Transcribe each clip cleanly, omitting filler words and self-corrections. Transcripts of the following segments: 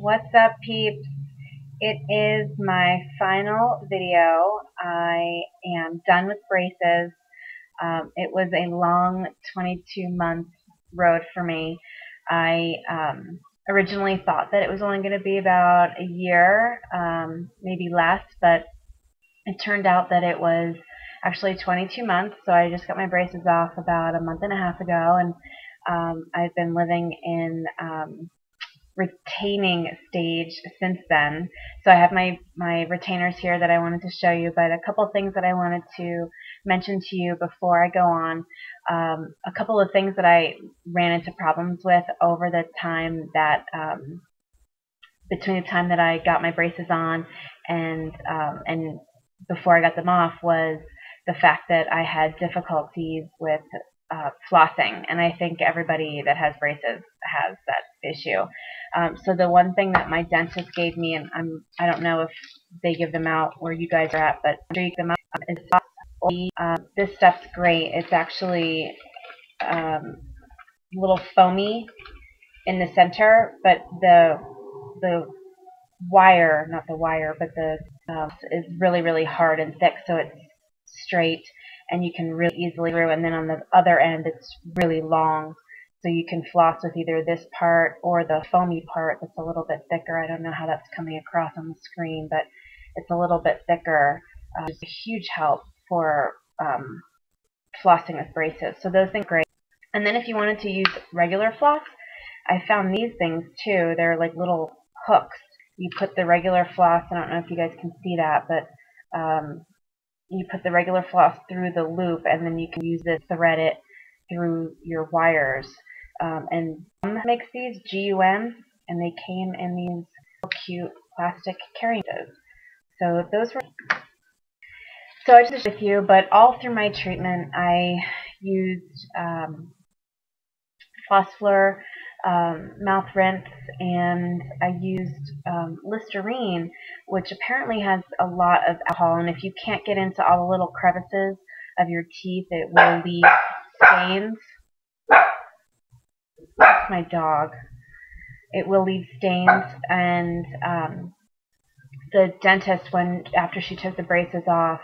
What's up, peeps? It is my final video. I am done with braces. It was a long 22-month road for me. I originally thought that it was only going to be about a year, maybe less, but it turned out that it was actually 22 months. So I just got my braces off about a month and a half ago, and I've been living in retaining stage since then. So I have my retainers here that I wanted to show you, but a couple of things that I wanted to mention to you before I go on. A couple of things that I ran into problems with over the time that between the time that I got my braces on and before I got them off was the fact that I had difficulties with flossing, and I think everybody that has braces has that issue. So the one thing that my dentist gave me, and I don't know if they give them out where you guys are at, but I'm sure them out, is this stuff's great. It's actually a little foamy in the center, but the wire, not the wire, but the is really hard and thick, so it's straight and you can really easily through. And then on the other end, it's really long, so you can floss with either this part or the foamy part that's a little bit thicker. I don't know how that's coming across on the screen, but it's a little bit thicker. It's a huge help for flossing with braces. So those things are great. And then if you wanted to use regular floss, I found these things too. They're like little hooks. You put the regular floss, I don't know if you guys can see that, but you put the regular floss through the loop, and then you can use this to thread it through your wires. And makes these, GUM, and they came in these cute plastic carrying cases. So those were. So I just with you, but all through my treatment, I used Flossfleur mouth rinse, and I used Listerine, which apparently has a lot of alcohol, and if you can't get into all the little crevices of your teeth, it will leave stains. That's my dog. It will leave stains, and the dentist, after she took the braces off,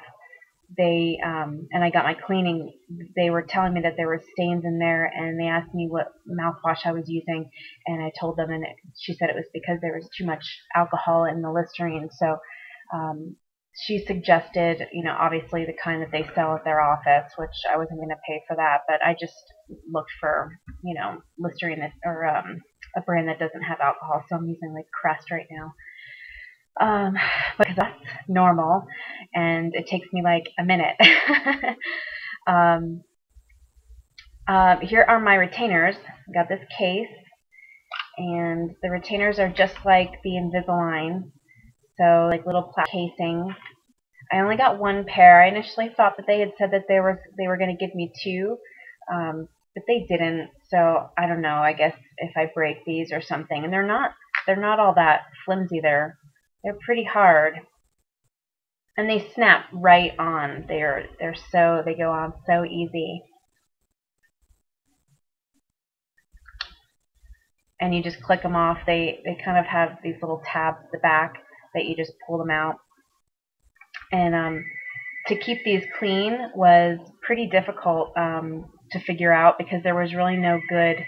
they and I got my cleaning, they were telling me that there were stains in there, and they asked me what mouthwash I was using, and I told them, and she said it was because there was too much alcohol in the Listerine. So she suggested, obviously the kind that they sell at their office, which I wasn't going to pay for that, but I just looked for, Listerine or a brand that doesn't have alcohol. So I'm using like Crest right now. Because that's normal, and it takes me like a minute. Here are my retainers. I got this case, and the retainers are just like the Invisalign, so like little plastic casings. I only got one pair. I initially thought that they had said that they were going to give me two, but they didn't. So I don't know. I guess if I break these or something, and they're not all that flimsy. They're pretty hard, and they snap right on. They go on so easy, and you just click them off. They kind of have these little tabs at the back that you just pull them out. And to keep these clean was pretty difficult to figure out, because there was really no good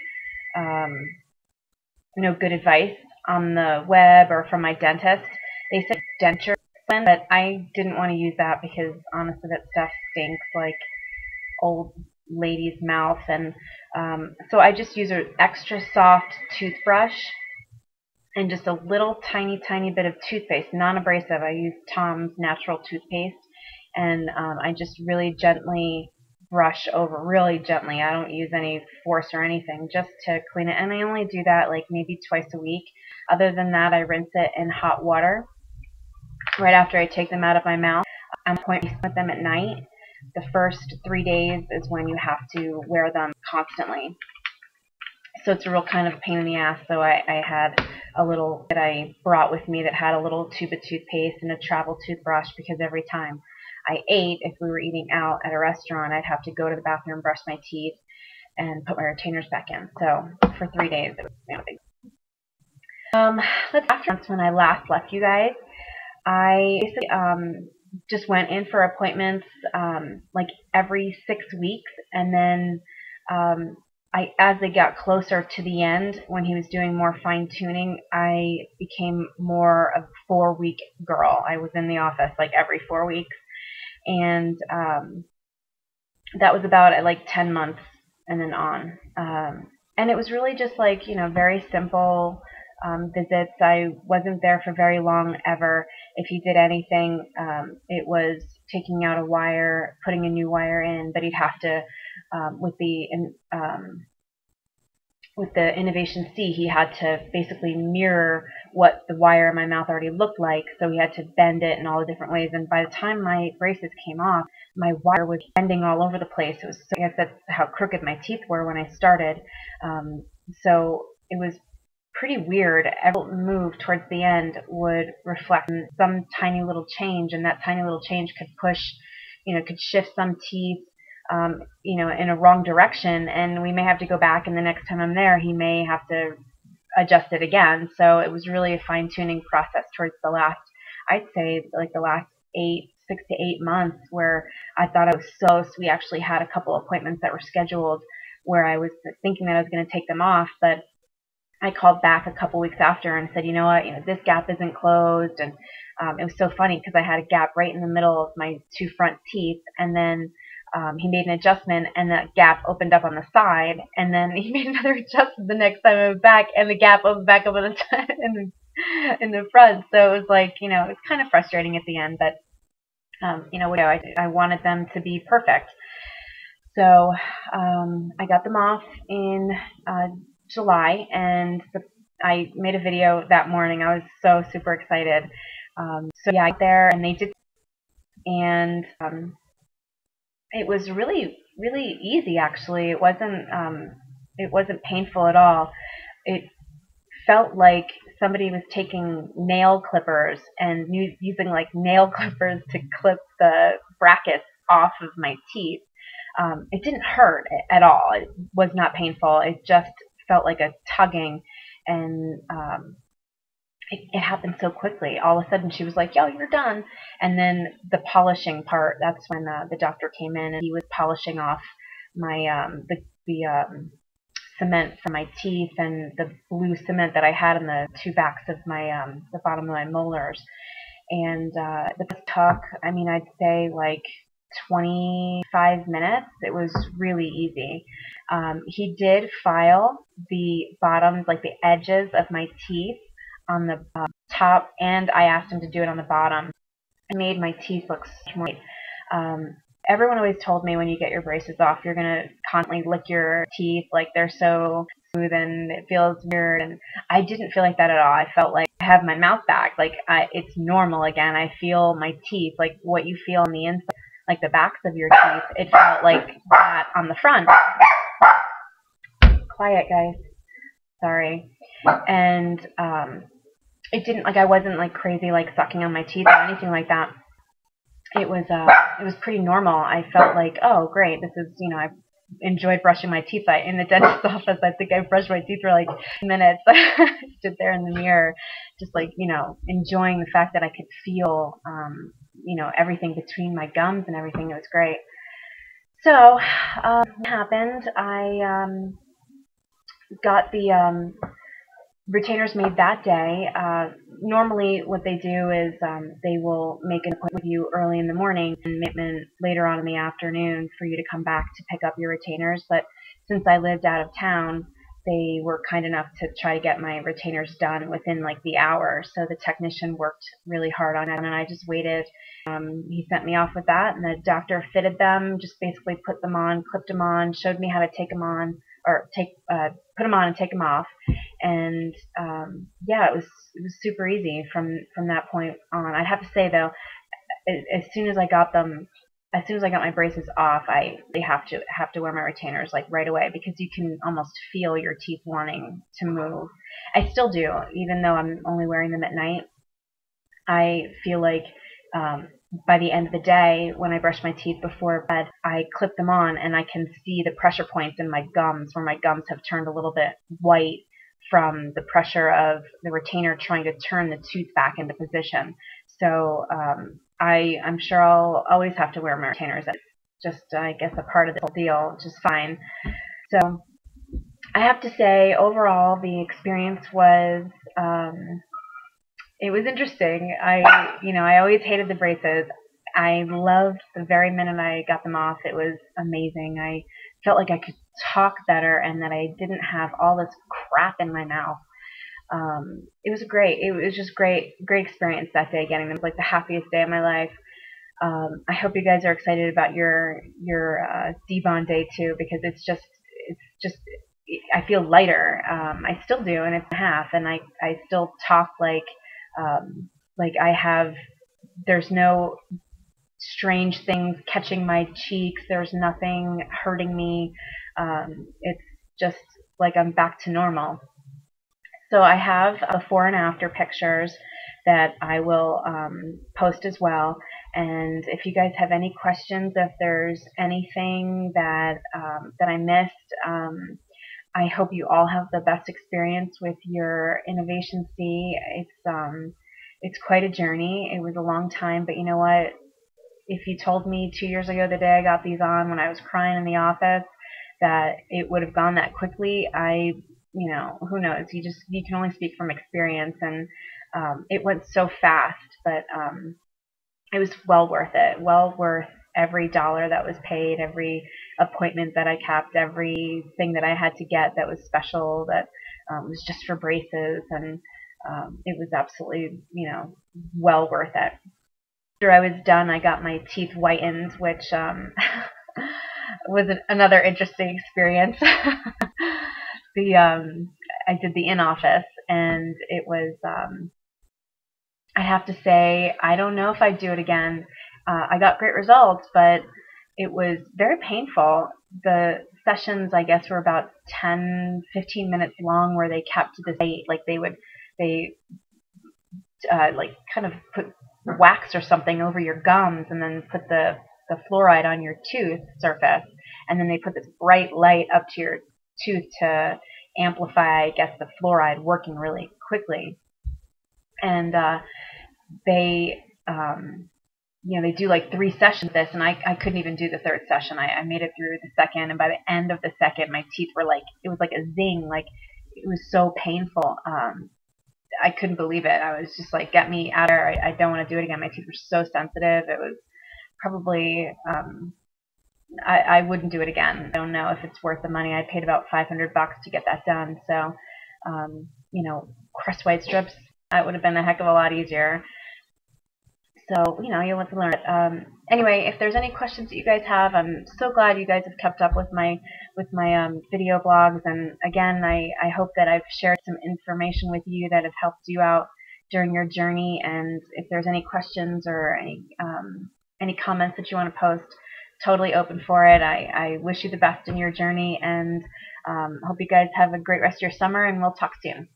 advice on the web or from my dentist. They said denture, but I didn't want to use that because honestly that stuff stinks like old lady's mouth. And so I just use an extra soft toothbrush and just a little tiny bit of toothpaste, non-abrasive. I use Tom's natural toothpaste, and I just really gently brush over, really gently. I don't use any force or anything, just to clean it. And I only do that like maybe twice a week. Other than that, I rinse it in hot water right after I take them out of my mouth. I'm going to with them at night. The first 3 days is when you have to wear them constantly. So it's a real kind of pain in the ass. So I had a little that I brought with me that had a little tube of toothpaste and a travel toothbrush, because every time I ate, if we were eating out at a restaurant, I'd have to go to the bathroom, brush my teeth, and put my retainers back in. So for 3 days, it was Let's after when I last left you guys, I basically just went in for appointments like every 6 weeks, and then um, as they got closer to the end, when he was doing more fine tuning, I became more of a 4 week girl. I was in the office like every 4 weeks, and that was about at like 10 months and then on. And it was really just like, very simple visits. I wasn't there for very long ever. If he did anything, it was taking out a wire, putting a new wire in, but he'd have to, with the In-Ovation C, he had to basically mirror what the wire in my mouth already looked like, so he had to bend it in all the different ways. And by the time my braces came off, my wire was bending all over the place. It was, I guess that's how crooked my teeth were when I started. So it was pretty weird. Every move towards the end would reflect some tiny little change, and that tiny little change could push, could shift some teeth in a wrong direction, and we may have to go back, and the next time I'm there, he may have to adjust it again. So it was really a fine-tuning process towards the last, I'd say, like the last 6 to 8 months, where I thought I was so We actually had a couple appointments that were scheduled where I was thinking that I was going to take them off, but I called back a couple weeks after and said, you know what, this gap isn't closed. And it was so funny because I had a gap right in the middle of my two front teeth, and then he made an adjustment, and that gap opened up on the side, and then he made another adjustment the next time I was back, and the gap opened back up on the side in the front. So it was like, it was kind of frustrating at the end, but I wanted them to be perfect. So I got them off in July, and I made a video that morning. I was so super excited. So yeah, I got there, and they did, and it was really, really easy, actually. It wasn't painful at all. It felt like somebody was taking nail clippers and using like nail clippers to clip the brackets off of my teeth. It didn't hurt at all. It was not painful. It just felt like a tugging, and it happened so quickly. All of a sudden, she was like, "Yo, you're done." And then the polishing part, that's when the doctor came in, and he was polishing off my the cement from my teeth and the blue cement that I had in the two backs of my the bottom of my molars. And the took, I'd say like 25 minutes. It was really easy. He did file the bottoms, like the edges of my teeth on the top, and I asked him to do it on the bottom. It made my teeth look straight. Everyone always told me when you get your braces off, you're going to constantly lick your teeth, like they're so smooth and it feels weird. And I didn't feel like that at all. I felt like I have my mouth back, like it's normal again. I feel my teeth, like what you feel on the inside, like the backs of your teeth. It felt like that on the front. Quiet, guys. Sorry. And it didn't, like, I wasn't like crazy, like sucking on my teeth or anything like that. It was pretty normal. I felt like, oh, great, this is, I enjoyed brushing my teeth. In the dentist's office, I think I brushed my teeth for like minutes. I stood there in the mirror, just like, enjoying the fact that I could feel, everything between my gums and everything. It was great. So, what happened? I got the retainers made that day. Normally what they do is they will make an appointment with you early in the morning and later on in the afternoon for you to come back to pick up your retainers. But since I lived out of town, they were kind enough to try to get my retainers done within like the hour. So the technician worked really hard on it, and I just waited. He sent me off with that, and the doctor fitted them, just basically put them on, clipped them on, showed me how to take them on, or put them on and take them off. And yeah, it was super easy from that point on. I'd have to say though, as soon as I got my braces off, they have to wear my retainers like right away, because you can almost feel your teeth wanting to move. I still do, even though I'm only wearing them at night. I feel like by the end of the day, when I brush my teeth before bed, I clip them on and I can see the pressure points in my gums, where my gums have turned a little bit white from the pressure of the retainer trying to turn the tooth back into position. So I'm sure I'll always have to wear my retainers. It's just, I guess, a part of the whole deal, which is fine. So I have to say, overall, the experience was it was interesting. I always hated the braces. I loved the very minute I got them off. It was amazing. I felt like I could talk better and that I didn't have all this crap in my mouth. It was great. It was just great experience that day getting them. It was like the happiest day of my life. I hope you guys are excited about your debond day too, because it's just I feel lighter. I still do, and it's half, and I still talk like I have. There's no strange things catching my cheeks. There's nothing hurting me. It's just like I'm back to normal. So I have before and after pictures that I will post as well. And if you guys have any questions, if there's anything that that I missed, I hope you all have the best experience with your In-Ovation C. It's quite a journey. It was a long time, but you know what? If you told me 2 years ago, the day I got these on, when I was crying in the office, that it would have gone that quickly, who knows? You can only speak from experience, and it went so fast, but it was well worth it. Well worth every dollar that was paid, every appointment that I kept, everything that I had to get that was special, that was just for braces, and it was absolutely, well worth it. After I was done, I got my teeth whitened, which was another interesting experience. I did the in-office, and it was, I have to say, I don't know if I'd do it again. I got great results, but it was very painful. The sessions, I guess, were about 10, 15 minutes long, where they kept the state, like they like kind of put wax or something over your gums, and then put the fluoride on your tooth surface, and then they put this bright light up to your tooth to amplify, I guess, the fluoride working really quickly. And they they do like 3 sessions of this, and I couldn't even do the 3rd session. I made it through the 2nd, and by the end of the 2nd, my teeth were like, it was like a zing, like it was so painful. I couldn't believe it. I was just like, get me out of here. I don't want to do it again. My teeth were so sensitive. It was probably, I wouldn't do it again. I don't know if it's worth the money. I paid about $500 to get that done. So, crest white strips, that would have been a heck of a lot easier. So, you'll want to learn it. Anyway, if there's any questions that you guys have, I'm so glad you guys have kept up with my video blogs. And again, I hope that I've shared some information with you that have helped you out during your journey. And if there's any questions or any comments that you want to post, totally open for it. I wish you the best in your journey, and hope you guys have a great rest of your summer, and we'll talk soon.